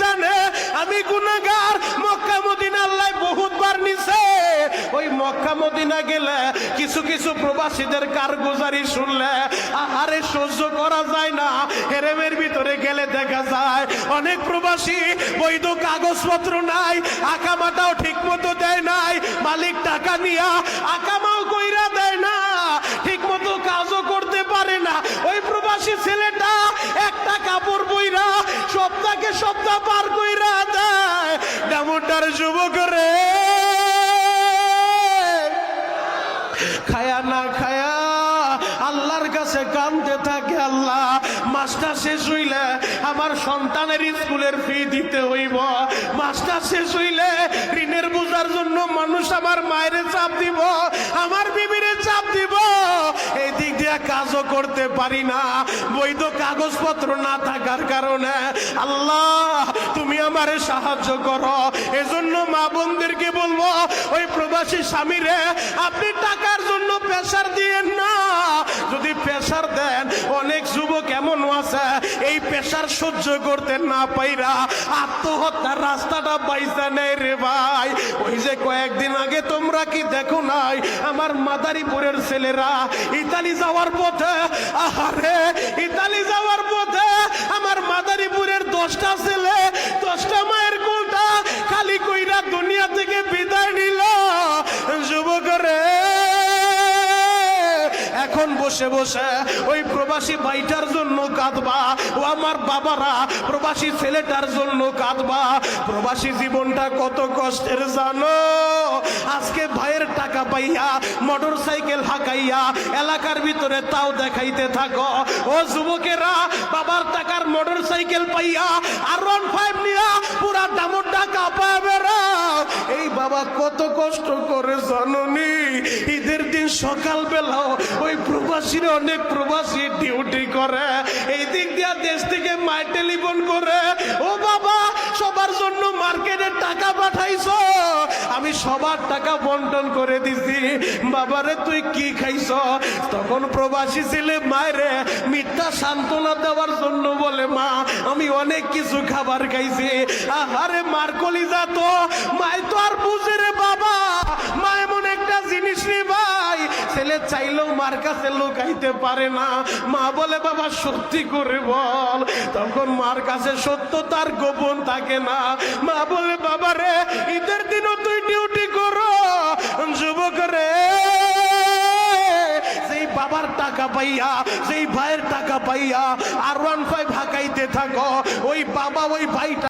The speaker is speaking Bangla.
জানে আমি গুনাহগার। মক্কা মদিনা আল্লাহ বহুতবার নিছে। ওই মক্কা মদিনা গেলে কিছু কিছু প্রবাসীদের কারগুজারি শুনলে আরে সহ্য করা যায় না। হেরেমের ভিতরে গেলে দেখা যায় অনেক প্রবাসী বৈধ কাগজপত্র নাই, আকামাটাও ঠিক মতো দেয় নাই, মালিক টাকা নিয়া আকামাও কইরা দেয় না, ঠিক মতো কাজও করতে পারে না। ওই প্রবাসী ছেলেটা একটা কাপড় বইরা সপ্তাহকে সপ্তাহ পার কইরা দেয়। ডামুটার যুবক রে খায়া না খায়া আল্লাহর কাছে কাঁদতে থাকে, আল্লাহ মাসটা শেষ হইলে আমার সন্তানের স্কুলের ফি দিতে হইব, মাসটা শেষ হইলে ঋণের বোঝার জন্য মানুষ আমার মায়ের চাপ দিব, আমার বিবিরে চাপ দিব। এই দিক দিয়ে কাজও করতে পারি না বৈধ কাগজপত্র না থাকার কারণে। আল্লাহ তুমি আমারে সাহায্য করো। এজন্য মা বোনদেরকে বলবো ওই প্রবাসী স্বামীরে আপনি টাকার জন্য প্রেসার দিয়েন না। যদি প্রেসার দেন অনেক যুবক এমন আছে এই প্রেসার সহ্য করতে না পাইরা আত্মহত্যার রাস্তাটা বাইসা নেই রে ভাই। ওই যে কয়েকদিন আগে তোমরা কি দেখো নাই আমার মাদারীপুরের ছেলেরা ইতালি যাওয়ার পথে, আরে ইতালি যাওয়ার পথে আমার মাদারীপুরের 10টা ছেলে 10টা মায়ের কোলটা খালি কইরা দুনিয়া থেকে বিদায় নিল। যুবক রে এখন বসে বসে ওই প্রবাসী ভাইটার জন্য কাঁদবা, ও আমার বাবারা প্রবাসী ছেলেটার জন্য কাঁদবা। প্রবাসী জীবনটা কত কষ্টের জানো। আজকে ভাইয়ের টাকা পাইয়া মোটর সাইকেল হাঁকাইয়া এলাকার ভিতরে তাও দেখাইতে থাকো। ও যুবকেরা বাবার টাকার মোটর সাইকেল পাইয়া আর 15 নিয়া পুরা দামর টাকা পাবে। এই বাবা কত কষ্ট করে জাননি। ঈদের দিন সকাল বেলাও ওই প্রবাসীরা অনেক প্রবাসী ডিউটি করে, এই দিক দিয়া দেশ থেকে মাই টেলিফোন করে ও বাবা সবার জন্য মার্কেটে টাকা পাঠাইছো, আমি সবার টাকা বন্টন করে দিছি, বাবারে তুই কি খাইছ? তখন প্রবাসী ছেলে মায়েরে মিথ্যা সান্ত্বনা দেওয়ার জন্য বলে মা আমি অনেক কিছু খাবার খাইছি। আরে মার কলিজা তো মায় তো আর বুঝে রে বাবা, মা এমন একটা জিনিস রে ভাই ছেলে চাইলেও মার কাছে লুকাইতে পারে না। মা বলে বাবা সত্যি করে বল। তখন মার কাছে সত্য তার গোপন থাকে না। মা বলে বাবা রে ঈদের দিনও তুই ডিউটি করো। যুবক রে সেই বাবার টাকা পাইয়া সেই ভাইয়ের টাকা পাইয়া আর 15 হাঁকাইতে থাকো, ওই বাবা ওই ভাইটা